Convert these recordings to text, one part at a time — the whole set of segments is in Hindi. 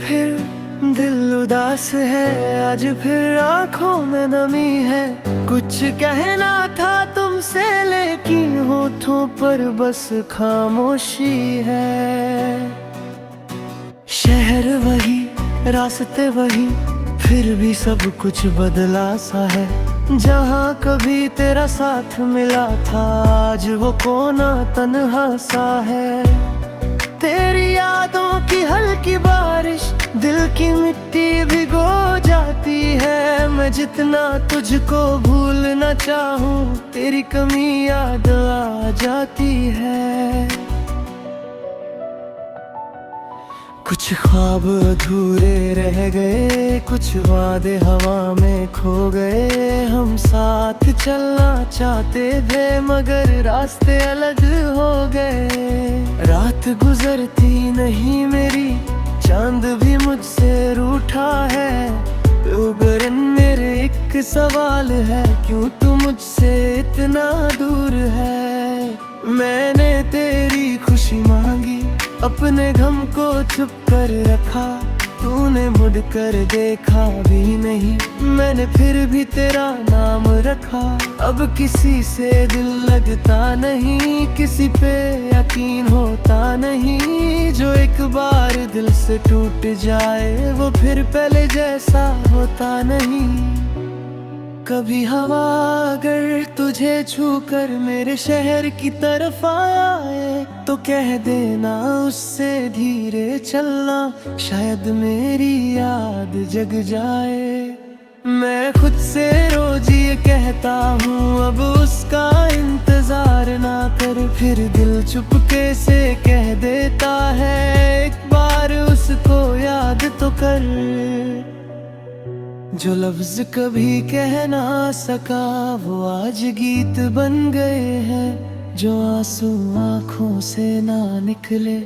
फिर दिल उदास है, आज फिर आंखों में नमी है। कुछ कहना था तुमसे लेकिन होठों पर बस खामोशी है। शहर वही, रास्ते वही, फिर भी सब कुछ बदला सा है। जहाँ कभी तेरा साथ मिला था, आज वो कोना तन्हा सा है। तेरी यादों की हल्की बारिश दिल की मिट्टी भिगो जाती है। मैं जितना तुझको भूलना चाहूँ, तेरी कमी याद आ जाती है। कुछ ख्वाब अधूरे रह गए, कुछ वादे हवा में खो गए। हम साथ चलना चाहते थे मगर रास्ते अलग हो गए। रात गुजरती नहीं मेरी, चांद भी मुझसे रूठा है। उबरन मेरे एक सवाल है, क्यों तू मुझसे इतना दूर है। मैंने तेरी खुशी मांगी, अपने गम को छुप कर रखा। तूने मुड़ कर देखा भी नहीं, मैंने फिर भी तेरा नाम रखा। अब किसी से दिल लगता नहीं, किसी पे यकीन होता नहीं। जो एक बार दिल से टूट जाए, वो फिर पहले जैसा होता नहीं। कभी हवा अगर तुझे छूकर मेरे शहर की तरफ आए, तो कह देना उससे धीरे चलना, शायद मेरी याद जग जाए। मैं खुद से रोज ये कहता हूँ, अब उसका इंतजार ना कर। फिर दिल चुपके से कह देता है, एक बार उसको याद तो कर। जो लफ्ज कभी कह ना सका, वो आज गीत बन गए हैं। जो आंसू आँखों से ना निकले,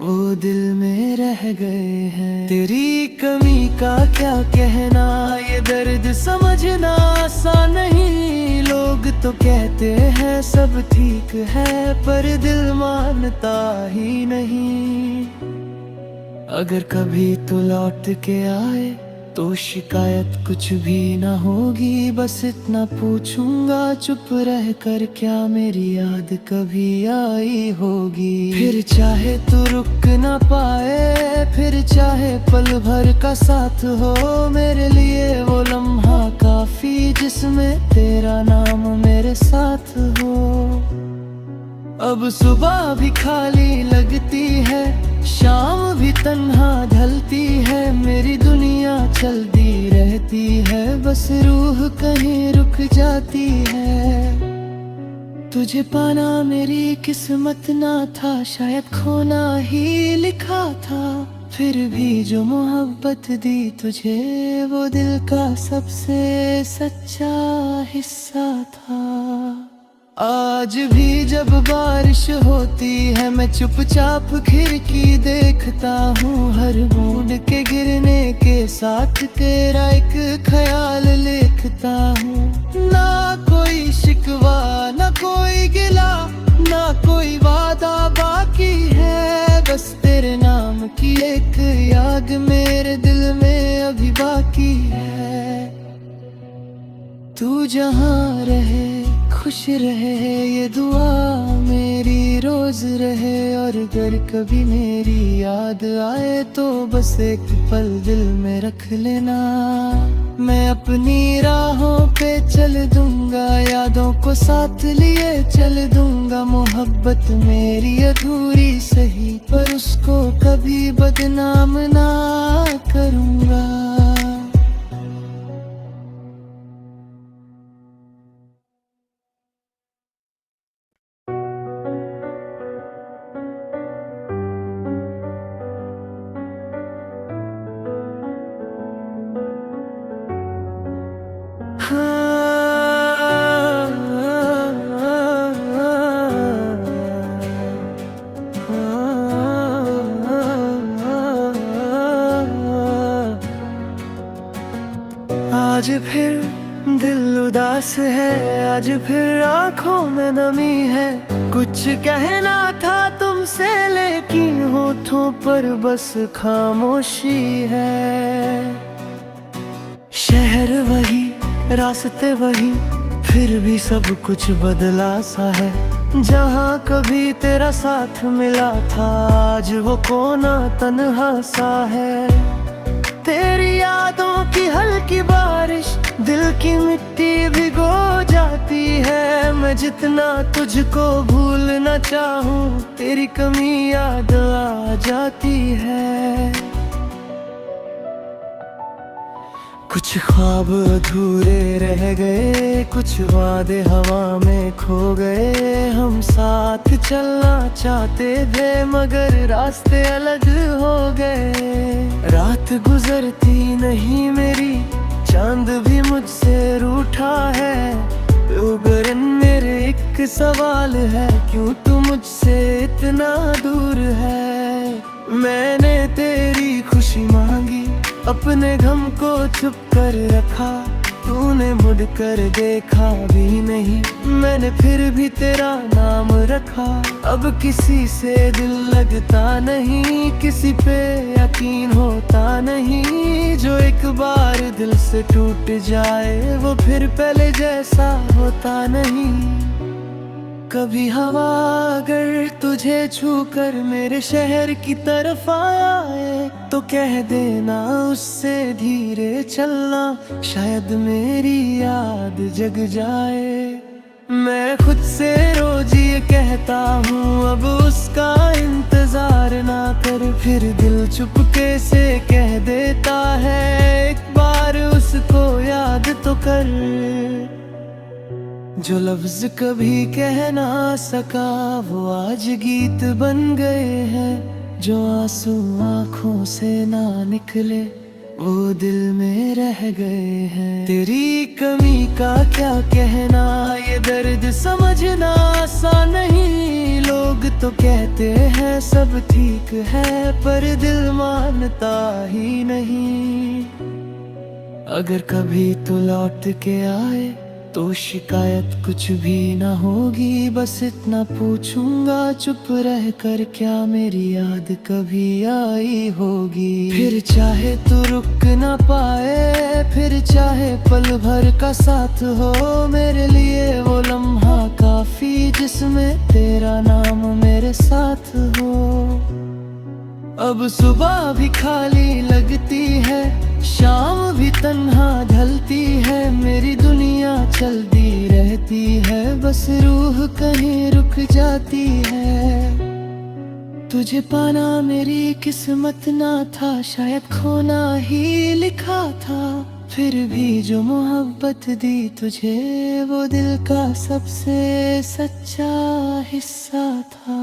वो दिल में रह गए हैं। तेरी कमी का क्या कहना, ये दर्द समझना आसान नहीं। लोग तो कहते हैं सब ठीक है, पर दिल मानता ही नहीं। अगर कभी तू लौट के आए, तो शिकायत कुछ भी ना होगी। बस इतना पूछूंगा चुप रह कर, क्या मेरी याद कभी आई होगी। फिर चाहे तू रुक ना पाए, फिर चाहे पल भर का साथ हो। मेरे लिए वो लम्हा काफी, जिसमें तेरा नाम मेरे साथ हो। अब सुबह भी खाली लगती है, शाम भी तन्हा ढलती है। मेरी दुनिया चलती रहती है, बस रूह कहीं रुक जाती है। तुझे पाना मेरी किस्मत ना था, शायद खोना ही लिखा था। फिर भी जो मोहब्बत दी तुझे, वो दिल का सबसे सच्चा हिस्सा था। आज भी जब बारिश होती है, मैं चुपचाप खिड़की देखता हूँ। हर बूंद के गिरने के साथ तेरा एक ख्याल लिखता हूँ। ना कोई शिकवा, ना कोई गिला, ना कोई वादा बाकी है। बस तेरे नाम की एक याद मेरे दिल में अभी बाकी है। तू जहाँ रहे खुश रहे, ये दुआ मेरी रोज रहे। और अगर कभी मेरी याद आए, तो बस एक पल दिल में रख लेना। मैं अपनी राहों पे चल दूंगा, यादों को साथ लिए चल दूंगा। मोहब्बत मेरी अधूरी सही, पर उसको कभी बदनाम ना करूंगा। दिल उदास है आज फिर आंखों में नमी है। कुछ कहना था तुमसे लेकिन होठों पर बस खामोशी है। शहर वही रास्ते वही फिर भी सब कुछ बदला सा है। जहाँ कभी तेरा साथ मिला था आज वो कोना तन्हा सा है। तेरी यादों की हल्की बारिश दिल की मिट्टी भिगो जाती है। मैं जितना तुझको भूलना चाहूँ तेरी कमी याद आ जाती है। कुछ ख्वाब अधूरे रह गए, कुछ वादे हवा में खो गए। हम साथ चलना चाहते थे मगर रास्ते अलग हो गए। रात गुजरती नहीं मेरी, चांद भी मुझसे रूठा है। उगरन मेरे एक सवाल है, क्यों तू मुझसे इतना दूर है। मैंने तेरी खुशी मांगी, अपने गम को छुप कर रखा। तूने मुड़ कर देखा भी नहीं, मैंने फिर भी तेरा नाम रखा। अब किसी से दिल लगता नहीं, किसी पे यकीन होता नहीं। जो एक बार दिल से टूट जाए वो फिर पहले जैसा होता नहीं। कभी हवा अगर तुझे छूकर मेरे शहर की तरफ आए तो कह देना उससे धीरे चलना, शायद मेरी याद जग जाए। मैं खुद से रोज ये कहता हूँ अब उसका इंतजार ना कर, फिर दिल चुपके से कह देता है एक बार उसको याद तो कर। जो लफ्ज कभी कह ना सका वो आज गीत बन गए हैं। जो आंसू आँखों से ना निकले वो दिल में रह गए हैं। तेरी कमी का क्या कहना, ये दर्द समझना आसान नहीं। लोग तो कहते हैं सब ठीक है पर दिल मानता ही नहीं। अगर कभी तू लौट के आए तो शिकायत कुछ भी ना होगी, बस इतना पूछूंगा चुप रह कर क्या मेरी याद कभी आई होगी। फिर चाहे तू रुक ना पाए, फिर चाहे पल भर का साथ हो, मेरे लिए वो लम्हा काफी जिसमें तेरा नाम मेरे साथ हो। अब सुबह भी खाली लगती है, शाम भी तन्हा ढलती है। मेरी दुनिया चलती रहती है, बस रूह कहीं रुक जाती है। तुझे पाना मेरी किस्मत ना था, शायद खोना ही लिखा था। फिर भी जो मोहब्बत दी तुझे वो दिल का सबसे सच्चा हिस्सा था।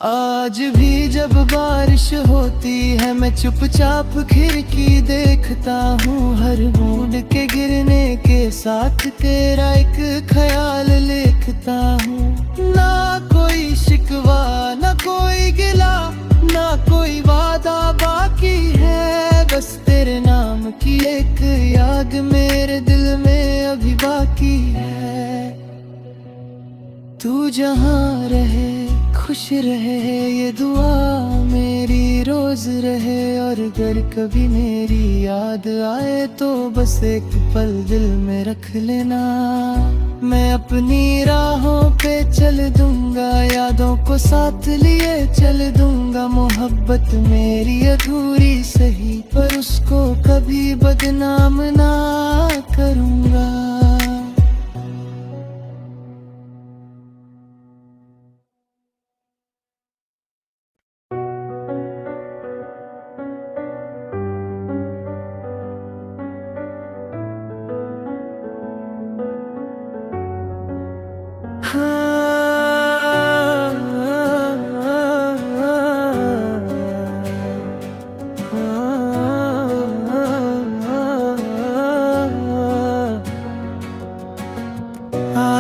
आज भी जब बारिश होती है मैं चुपचाप खिड़की देखता हूँ। हर बूंद के गिरने के साथ तेरा एक ख्याल लिखता हूँ। ना कोई शिकवा ना कोई गिला ना कोई वादा बाकी है, बस तेरे नाम की एक याद मेरे दिल में अभी बाकी है। तू जहाँ रहे खुश रहे ये दुआ मेरी रोज रहे। और अगर कभी मेरी याद आए तो बस एक पल दिल में रख लेना। मैं अपनी राहों पे चल दूंगा, यादों को साथ लिए चल दूंगा। मोहब्बत मेरी अधूरी सही पर उसको कभी बदनाम ना करूंगा।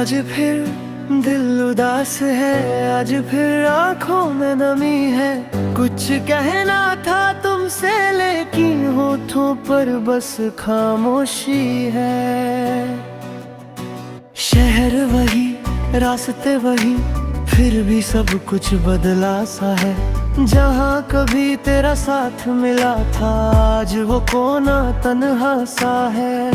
आज फिर दिल उदास है, आज फिर आंखों में नमी है। कुछ कहना था तुमसे लेकिन होठों पर बस खामोशी है। रास्ते वही फिर भी सब कुछ बदला सा है। जहाँ कभी तेरा साथ मिला था आज वो कोना तन्हा सा है।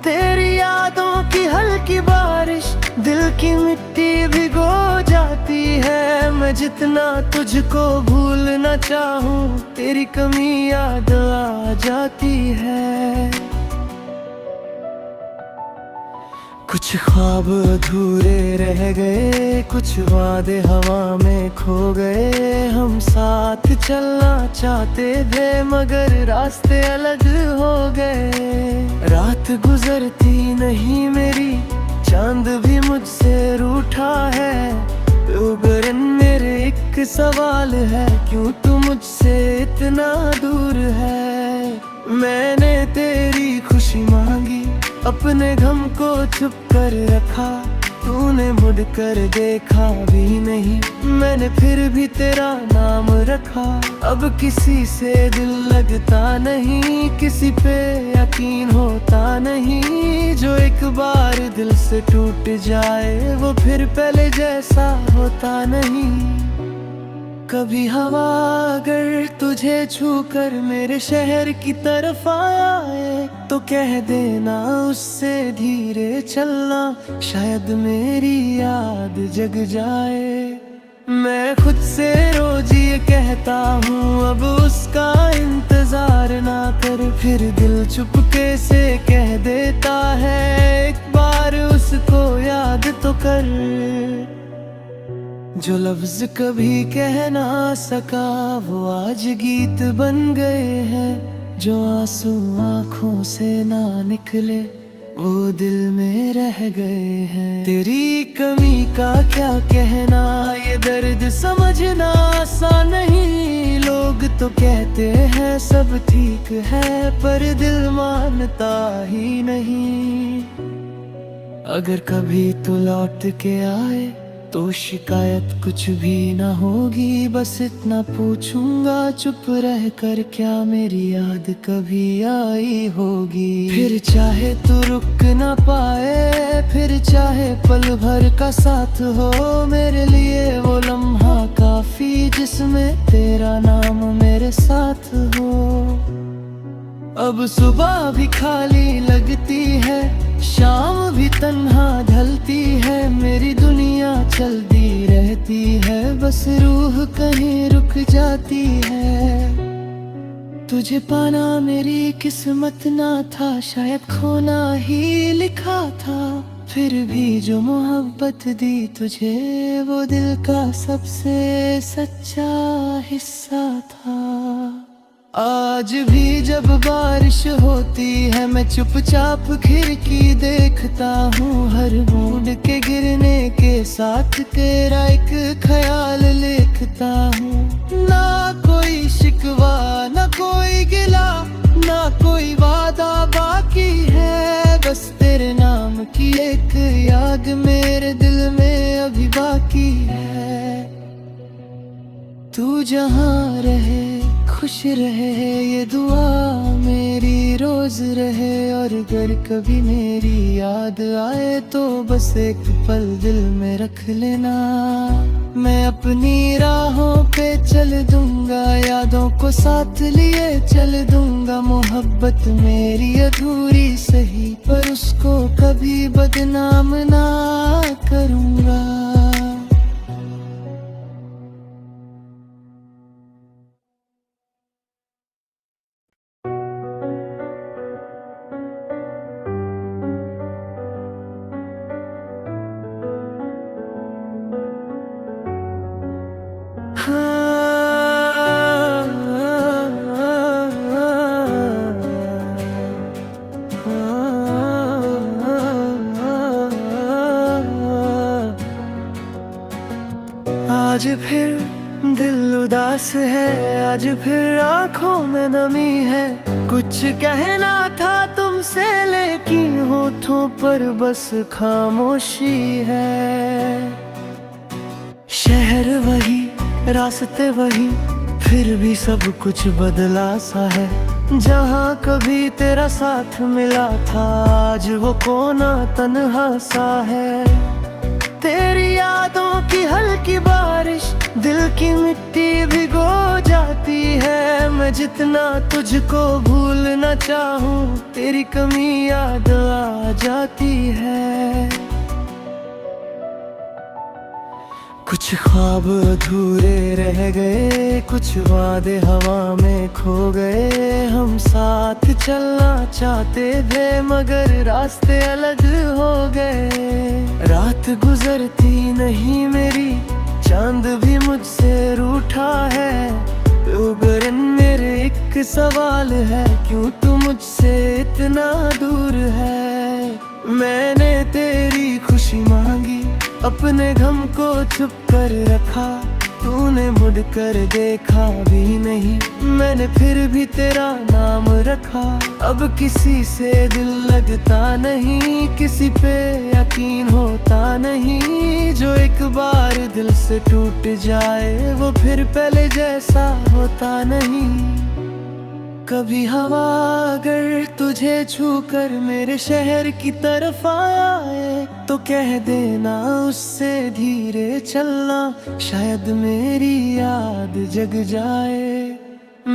तेरी यादों की हल्की बारिश दिल की मिट्टी भिगो जाती है। मैं जितना तुझको भूलना चाहूँ तेरी कमी याद आ जाती है। कुछ ख्वाब अधूरे रह गए, कुछ वादे हवा में खो गए। हम साथ चलना चाहते थे मगर रास्ते अलग हो गए। रात गुजरती नहीं मेरी, चांद भी मुझसे रूठा है। उगरन मेरे एक सवाल है, क्यों तू मुझसे इतना दूर है। मैंने तेरी खुशी मांगी, अपने गम को छुप कर रखा। तूने मुड़ कर देखा भी नहीं, मैंने फिर भी तेरा नाम रखा। अब किसी से दिल लगता नहीं, किसी पे यकीन होता नहीं। जो एक बार दिल से टूट जाए वो फिर पहले जैसा होता नहीं। कभी हवा अगर तुझे छूकर मेरे शहर की तरफ आए तो कह देना उससे धीरे चलना, शायद मेरी याद जग जाए। मैं खुद से रोज ये कहता हूँ अब उसका इंतजार ना कर, फिर दिल चुपके से कह देता है एक बार उसको याद तो कर। जो लफ्ज कभी कह ना सका वो आज गीत बन गए हैं। जो आंसू आँखों से ना निकले वो दिल में रह गए हैं। तेरी कमी का क्या कहना, ये दर्द समझना आसान नहीं। लोग तो कहते हैं सब ठीक है पर दिल मानता ही नहीं। अगर कभी तू लौट के आए तो शिकायत कुछ भी ना होगी, बस इतना पूछूंगा चुप रह कर क्या मेरी याद कभी आई होगी। फिर चाहे तू रुक ना पाए, फिर चाहे पल भर का साथ हो, मेरे लिए वो लम्हा काफी जिसमें तेरा नाम मेरे साथ हो। अब सुबह भी खाली लगती है, शाम भी तन्हा ढलती है। मेरी दुनिया चलती रहती है, बस रूह कहीं रुक जाती है। तुझे पाना मेरी किस्मत ना था, शायद खोना ही लिखा था। फिर भी जो मोहब्बत दी तुझे वो दिल का सबसे सच्चा हिस्सा था। आज भी जब बारिश होती है मैं चुपचाप खिड़की देखता हूँ। हर बूंद के गिरने के साथ तेरा एक ख्याल लिखता हूँ। ना कोई शिकवा ना कोई गिला, ना कोई वादा बाकी है। बस तेरे नाम की एक याद मेरे दिल में अभी बाकी है। तू जहाँ रहे खुश रहे ये दुआ मेरी रोज रहे। और अगर कभी मेरी याद आए तो बस एक पल दिल में रख लेना। मैं अपनी राहों पे चल दूंगा, यादों को साथ लिए चल दूंगा। मोहब्बत मेरी अधूरी सही पर उसको कभी बदनाम ना करूंगा। आज फिर दिल उदास है, आज फिर आँखों में नमी है। कुछ कहना था तुमसे लेकिन होठों पर बस खामोशी है। शहर वही रास्ते वही फिर भी सब कुछ बदला सा है। जहाँ कभी तेरा साथ मिला था आज वो कोना तन्हा सा है। तेरी यादों की हल्की बारिश दिल की मिट्टी भिगो जाती है। मैं जितना तुझको भूलना चाहूँ तेरी कमी याद आ जाती है। कुछ ख्वाब अधूरे रह गए, कुछ वादे हवा में खो गए। हम साथ चलना चाहते थे मगर रास्ते अलग हो गए। रात गुजरती नहीं मेरी, चांद भी मुझसे रूठा है। उगरन मेरे एक सवाल है, क्यों तू मुझसे इतना दूर है। मैंने तेरी खुशी मांगी, अपने गम को छुप कर रखा। तूने मुड़ कर देखा भी नहीं, मैंने फिर भी तेरा नाम रखा। अब किसी से दिल लगता नहीं, किसी पे यकीन होता नहीं। जो एक बार दिल से टूट जाए वो फिर पहले जैसा होता नहीं। कभी हवा अगर तुझे छूकर मेरे शहर की तरफ आए तो कह देना उससे धीरे चलना, शायद मेरी याद जग जाए।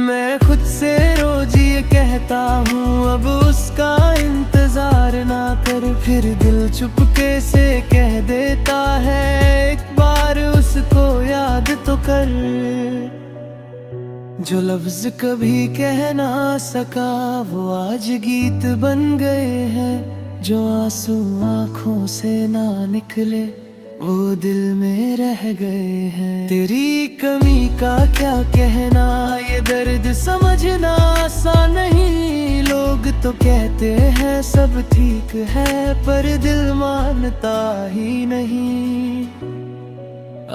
मैं खुद से रोज ये कहता हूँ अब उसका इंतजार ना कर, फिर दिल चुपके से कह देता है एक बार उसको याद तो कर। जो लफ्ज कभी कह ना सका वो आज गीत बन गए हैं। जो आंसू आँखों से ना निकले वो दिल में रह गए हैं। तेरी कमी का क्या कहना, ये दर्द समझना आसान नहीं। लोग तो कहते हैं सब ठीक है पर दिल मानता ही नहीं।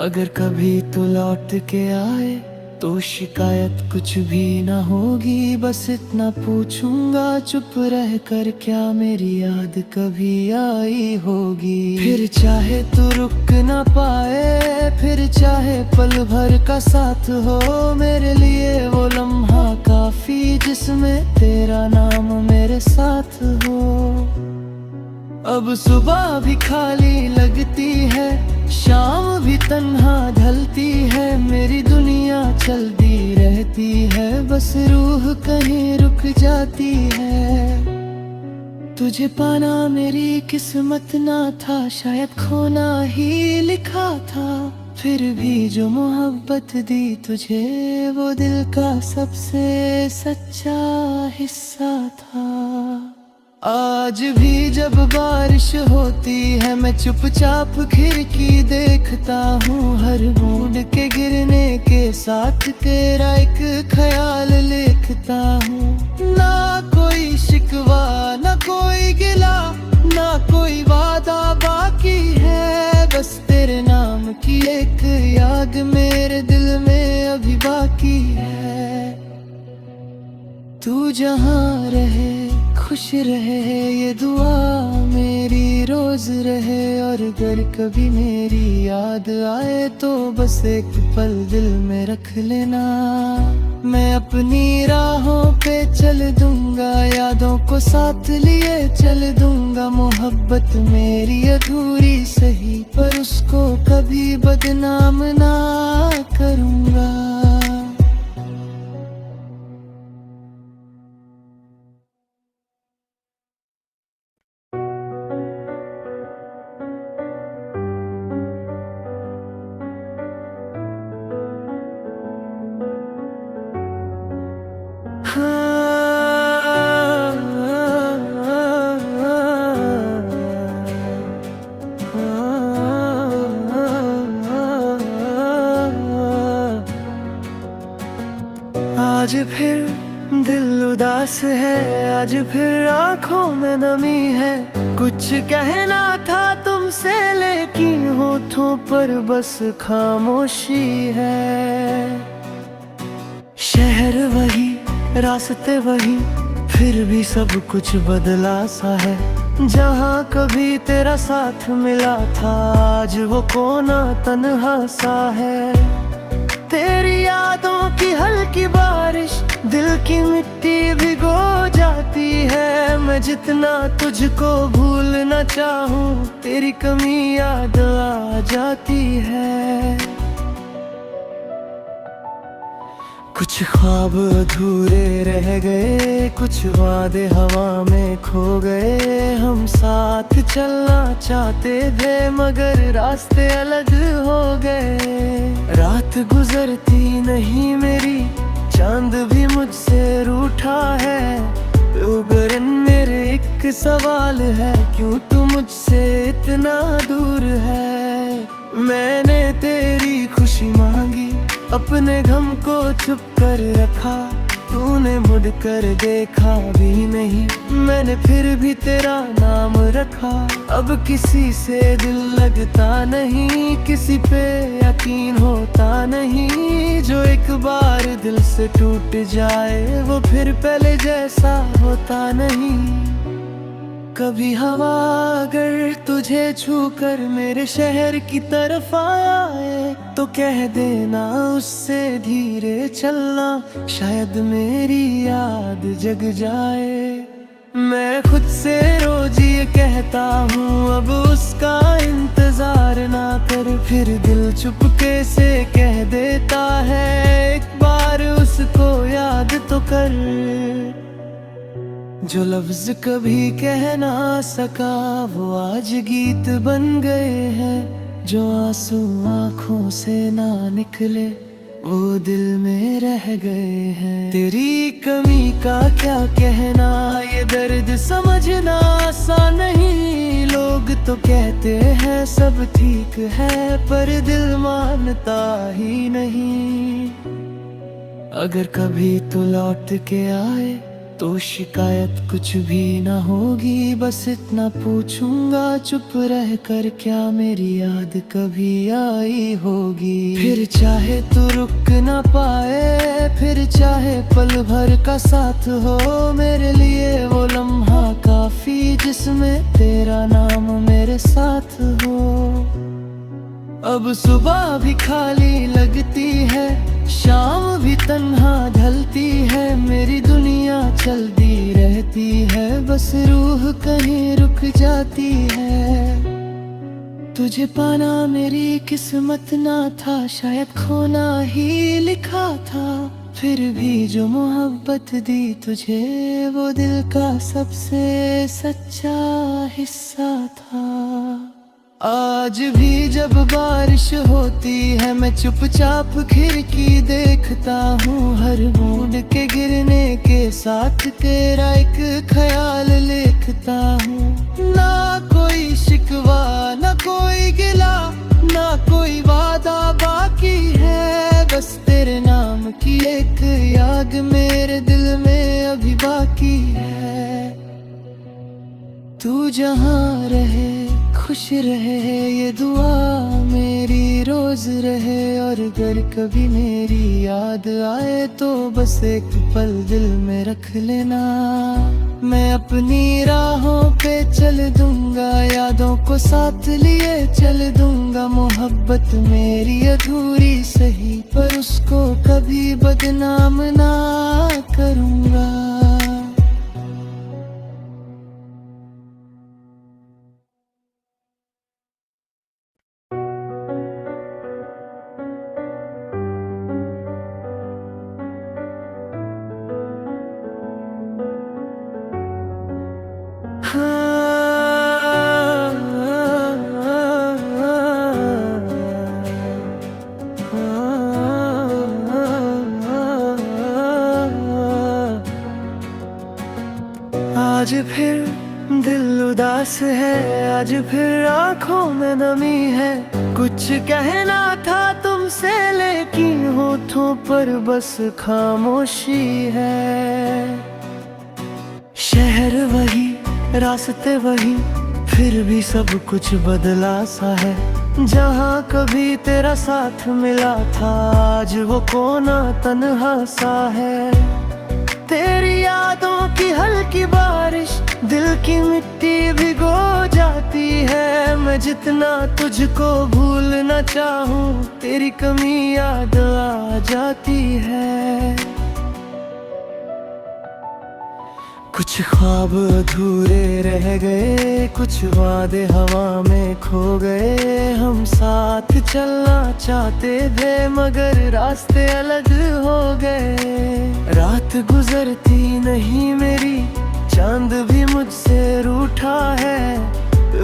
अगर कभी तू लौट के आए तो शिकायत कुछ भी ना होगी, बस इतना पूछूंगा चुप रह कर क्या मेरी याद कभी आई होगी। फिर चाहे तू रुक ना पाए, फिर चाहे पल भर का साथ हो, मेरे लिए वो लम्हा काफी जिसमें तेरा नाम मेरे साथ हो। अब सुबह भी खाली लगती है, शाम भी तन्हा ढलती है। मेरी दुनिया चलती रहती है, बस रूह कहीं रुक जाती है। तुझे पाना मेरी किस्मत ना था, शायद खोना ही लिखा था। फिर भी जो मोहब्बत दी तुझे वो दिल का सबसे सच्चा हिस्सा था। आज भी जब बारिश होती है मैं चुपचाप खिड़की देखता हूँ। हर बूंद के गिरने के साथ तेरा एक ख्याल लिखता हूँ। ना कोई शिकवा ना कोई गिला, ना कोई वादा बाकी है। बस तेरे नाम की एक याद मेरे दिल में अभी बाकी है। तू जहाँ रहे खुश रहे ये दुआ मेरी रोज रहे। और अगर कभी मेरी याद आए तो बस एक पल दिल में रख लेना। मैं अपनी राहों पे चल दूंगा, यादों को साथ लिए चल दूंगा। मोहब्बत मेरी अधूरी सही पर उसको कभी बदनाम ना करूंगा। आज फिर दिल उदास है, आज फिर आँखों में नमी है। कुछ कहना था तुमसे लेकिन होठों पर बस खामोशी है। शहर वही रास्ते वही फिर भी सब कुछ बदला सा है। जहाँ कभी तेरा साथ मिला था आज वो कोना तन्हा सा है। तेरी यादों की हल्की बारिश दिल की मिट्टी भिगो जाती है। मैं जितना तुझको भूलना चाहूँ, तेरी कमी याद आ जाती है। कुछ ख्वाब अधूरे रह गए, कुछ वादे हवा में खो गए। हम साथ चलना चाहते थे मगर रास्ते अलग हो गए। रात गुजरती नहीं मेरी, चांद भी मुझसे रूठा है। उगरन मेरे एक सवाल है, क्यों तू मुझसे इतना दूर है। मैंने तेरी खुशी मांगी, अपने गम को छुप कर रखा। तूने मुड़ कर देखा भी नहीं, मैंने फिर भी तेरा नाम रखा। अब किसी से दिल लगता नहीं, किसी पे यकीन होता नहीं। जो एक बार दिल से टूट जाए, वो फिर पहले जैसा होता नहीं। कभी हवा अगर तुझे छूकर मेरे शहर की तरफ आए, तो कह देना उससे धीरे चलना, शायद मेरी याद जग जाए। मैं खुद से रोज ये कहता हूँ, अब उसका इंतजार ना कर। फिर दिल चुपके से कह देता है, एक बार उसको याद तो कर। जो लफ्ज कभी कह ना सका, वो आज गीत बन गए हैं। जो आंसू आँखों से ना निकले, वो दिल में रह गए हैं। तेरी कमी का क्या कहना, ये दर्द समझना आसान नहीं। लोग तो कहते हैं सब ठीक है, पर दिल मानता ही नहीं। अगर कभी तू लौट के आए, तो शिकायत कुछ भी ना होगी। बस इतना पूछूंगा चुप रह कर, क्या मेरी याद कभी आई होगी। फिर चाहे तू रुक ना पाए, फिर चाहे पल भर का साथ हो। मेरे लिए वो लम्हा काफी, जिसमें तेरा नाम मेरे साथ हो। अब सुबह भी खाली लगती है, शाम भी तन्हा ढलती है। मेरी दुनिया चलती रहती है, बस रूह कहीं रुक जाती है। तुझे पाना मेरी किस्मत ना था, शायद खोना ही लिखा था। फिर भी जो मोहब्बत दी तुझे, वो दिल का सबसे सच्चा हिस्सा था। आज भी जब बारिश होती है, मैं चुपचाप खिड़की देखता हूँ। हर बूंद के गिरने के साथ तेरा एक ख्याल लिखता हूँ। ना कोई शिकवा, ना कोई गिला, ना कोई वादा बाकी है। बस तेरे नाम की एक याद मेरे दिल में अभी बाकी है। तू जहाँ रहे खुश रहे, ये दुआ मेरी रोज रहे। और अगर कभी मेरी याद आए, तो बस एक पल दिल में रख लेना। मैं अपनी राहों पे चल दूंगा, यादों को साथ लिए चल दूंगा। मोहब्बत मेरी अधूरी सही, पर उसको कभी बदनाम ना करूंगा। आज फिर दिल उदास है, आज फिर आंखों में नमी है। कुछ कहना था तुमसे, लेकिन होठों पर बस खामोशी है। शहर वही, रास्ते वही, फिर भी सब कुछ बदला सा है। जहाँ कभी तेरा साथ मिला था, आज वो कोना तन्हा सा है। तेरी यादों की हल्की बारिश दिल की मिट्टी भिगो जाती है। मैं जितना तुझको भूलना चाहूँ, तेरी कमी याद आ जाती है। कुछ ख्वाब अधूरे रह गए, कुछ वादे हवा में खो गए। हम साथ चलना चाहते थे मगर रास्ते अलग हो गए। रात गुजरती नहीं मेरी, चांद भी मुझसे रूठा है।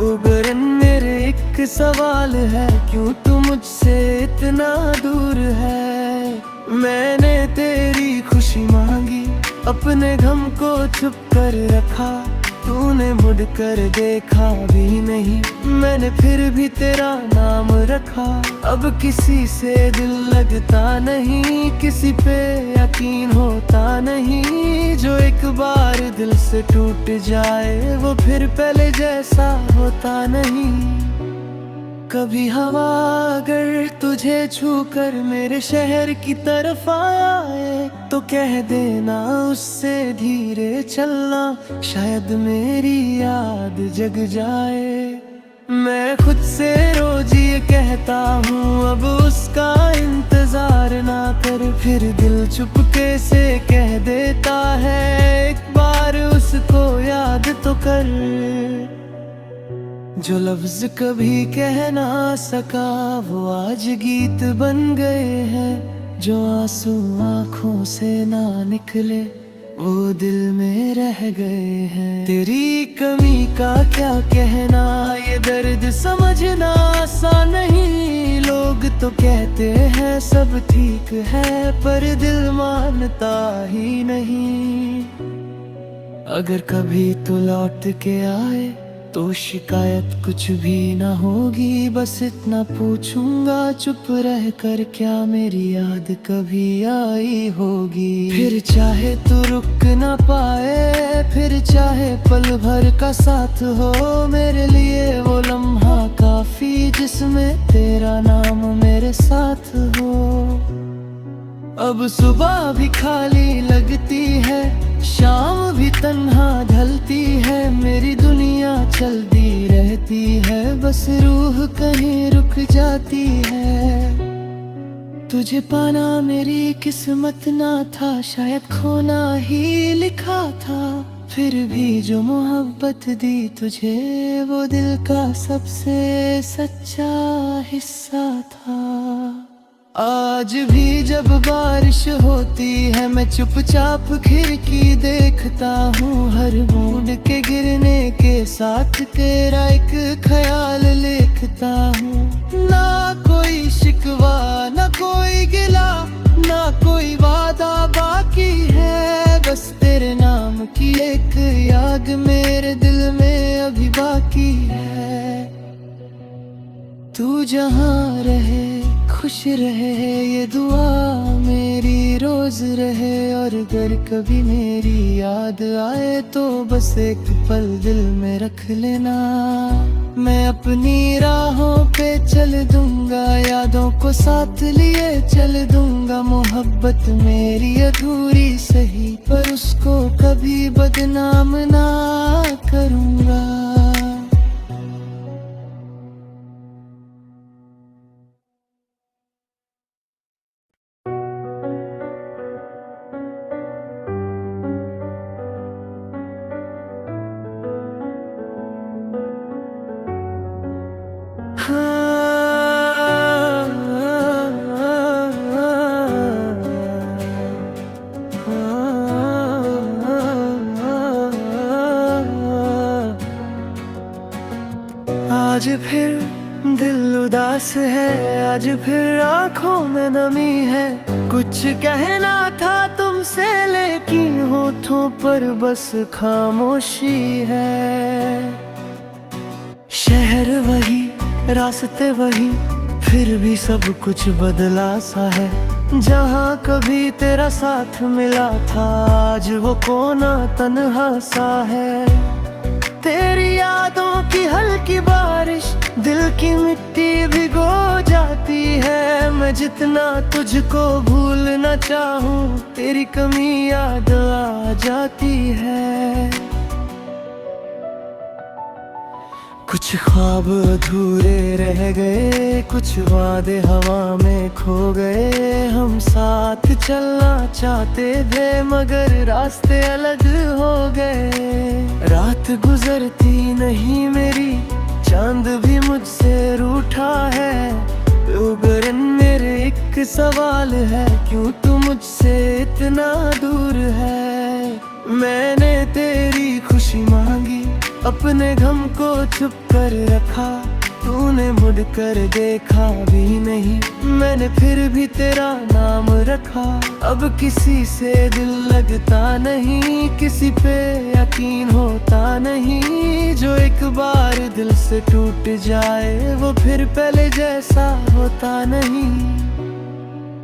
उबरन मेरे एक सवाल है, क्यों तू मुझसे इतना दूर है? मैंने तेरी खुशी मांगी, अपने गम को छुप कर रखा। तूने मुड़ कर देखा भी नहीं, मैंने फिर भी तेरा नाम रखा। अब किसी से दिल लगता नहीं, किसी पे यकीन होता नहीं। जो एक बार दिल से टूट जाए वो फिर पहले जैसा होता नहीं। कभी हवा अगर तुझे छूकर मेरे शहर की तरफ आए तो कह देना उससे धीरे चलना, शायद मेरी याद जग जाए। मैं खुद से रोज ये कहता हूँ अब उसका इंतजार ना कर, फिर दिल चुपके से कह देता है एक बार उसको याद तो कर। जो लफ्ज कभी कह ना सका वो आज गीत बन गए हैं। जो आंसू आँखों से ना निकले वो दिल में रह गए हैं। तेरी कमी का क्या कहना, ये दर्द समझना आसान नहीं। लोग तो कहते हैं सब ठीक है पर दिल मानता ही नहीं। अगर कभी तू लौट के आए तो शिकायत कुछ भी ना होगी, बस इतना पूछूंगा चुप रह कर क्या मेरी याद कभी आई होगी। फिर चाहे तू रुक ना पाए, फिर चाहे पल भर का साथ हो, मेरे लिए वो लम्हा काफी जिसमें तेरा नाम मेरे साथ हो। अब सुबह भी खाली लगती है, शाम भी तन्हा ढलती है। मेरी दुनिया चलती रहती है, बस रूह कहीं रुक जाती है। तुझे पाना मेरी किस्मत ना था, शायद खोना ही लिखा था। फिर भी जो मोहब्बत दी तुझे वो दिल का सबसे सच्चा हिस्सा था। आज भी जब बारिश होती है मैं चुपचाप खिड़की देखता हूँ। हर बूंद के गिरने के साथ तेरा एक ख्याल लिखता हूँ। ना कोई शिकवा ना कोई गिला, ना कोई वादा बाकी है। बस तेरे नाम की एक याद मेरे दिल में अभी बाकी है। तू जहाँ रहे खुश रहे ये दुआ मेरी रोज रहे। और अगर कभी मेरी याद आए तो बस एक पल दिल में रख लेना। मैं अपनी राहों पे चल दूंगा, यादों को साथ लिए चल दूंगा। मोहब्बत मेरी अधूरी सही पर उसको कभी बदनाम ना करूंगा। आज फिर दिल उदास है, आज फिर आँखों में नमी है। कुछ कहना था तुमसे लेकिन होठों पर बस खामोशी है। शहर वही रास्ते वही फिर भी सब कुछ बदला सा है। जहाँ कभी तेरा साथ मिला था आज वो कोना तन्हा सा है। तेरी यादों की हल्की बारिश दिल की मिट्टी भिगो जाती है। मैं जितना तुझको भूलना चाहूँ तेरी कमी याद आ जाती है। कुछ कुछ ख्वाब अधूरे रह गए, कुछ वादे हवा में खो गए। हम साथ चलना चाहते थे मगर रास्ते अलग हो गए। रात गुजरती नहीं मेरी, चांद भी मुझसे रूठा है। उगरन मेरे एक सवाल है, क्यों तू मुझसे इतना दूर है? मैंने तेरी खुशी मांगी, अपने गम को छुप कर रखा। तूने मुड़ कर देखा भी नहीं, मैंने फिर भी तेरा नाम रखा। अब किसी से दिल लगता नहीं, किसी पे यकीन होता नहीं। जो एक बार दिल से टूट जाए वो फिर पहले जैसा होता नहीं।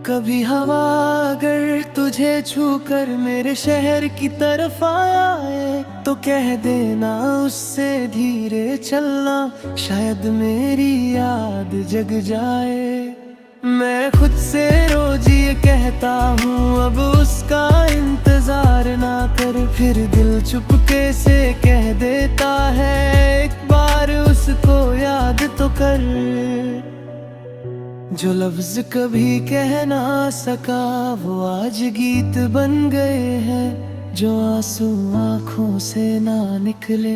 कभी हवा अगर तुझे छूकर मेरे शहर की तरफ आए तो कह देना उससे धीरे चलना, शायद मेरी याद जग जाए। मैं खुद से रोज ये कहता हूँ अब उसका इंतजार ना कर, फिर दिल चुपके से कह देता है एक बार उसको याद तो कर। जो लफ्ज कभी कह ना सका वो आज गीत बन गए हैं। जो आंसू आँखों से ना निकले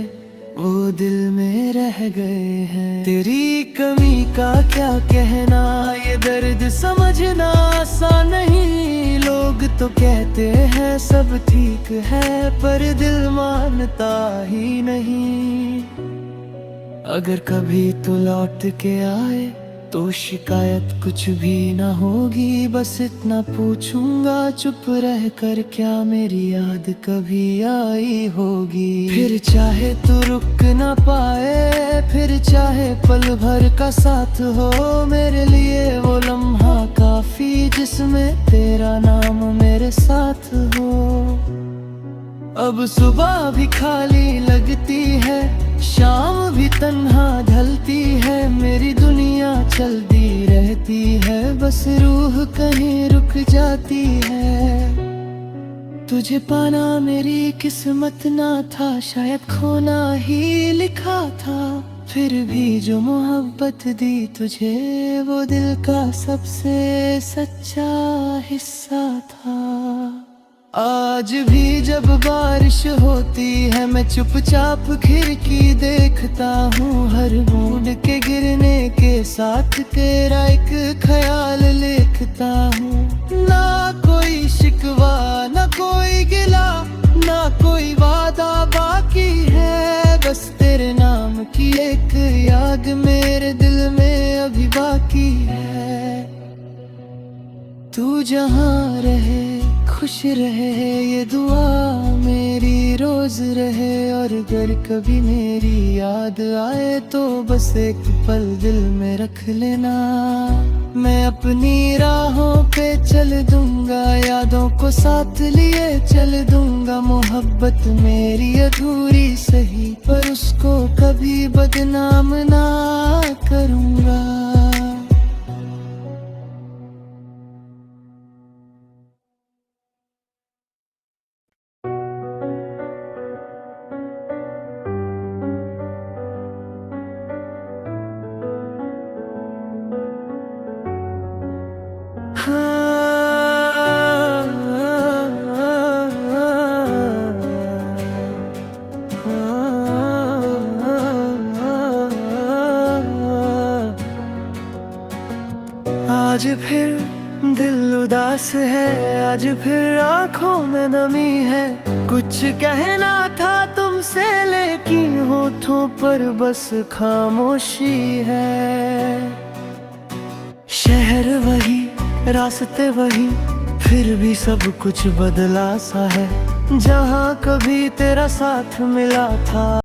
वो दिल में रह गए हैं। तेरी कमी का क्या कहना, ये दर्द समझना आसान नहीं। लोग तो कहते हैं सब ठीक है पर दिल मानता ही नहीं। अगर कभी तू लौट के आए तो शिकायत कुछ भी ना होगी, बस इतना पूछूंगा चुप रह कर क्या मेरी याद कभी आई होगी। फिर चाहे तू रुक ना पाए, फिर चाहे पल भर का साथ हो, मेरे लिए वो लम्हा काफी जिसमें तेरा नाम मेरे साथ हो। अब सुबह भी खाली लगती है, शाम भी तन्हा ढलती है। मेरी दुनिया चलती रहती है, बस रूह कहीं रुक जाती है। तुझे पाना मेरी किस्मत ना था, शायद खोना ही लिखा था। फिर भी जो मोहब्बत दी तुझे वो दिल का सबसे सच्चा हिस्सा था। आज भी जब बारिश होती है मैं चुपचाप खिड़की देखता हूँ। हर बूंद के गिरने के साथ तेरा एक ख्याल लिखता हूँ। ना कोई शिकवा ना कोई गिला, ना कोई वादा बाकी है। बस तेरे नाम की एक याद मेरे दिल में अभी बाकी है। तू जहाँ रहे खुश रहे ये दुआ मेरी रोज रहे। और अगर कभी मेरी याद आए तो बस एक पल दिल में रख लेना। मैं अपनी राहों पे चल दूंगा, यादों को साथ लिए चल दूंगा। मोहब्बत मेरी अधूरी सही पर उसको कभी बदनाम ना करूंगा। आज फिर दिल उदास है, आज फिर आँखों में नमी है। कुछ कहना था तुमसे लेकिन होठों पर बस खामोशी है। शहर वही रास्ते वही फिर भी सब कुछ बदला सा है। जहाँ कभी तेरा साथ मिला था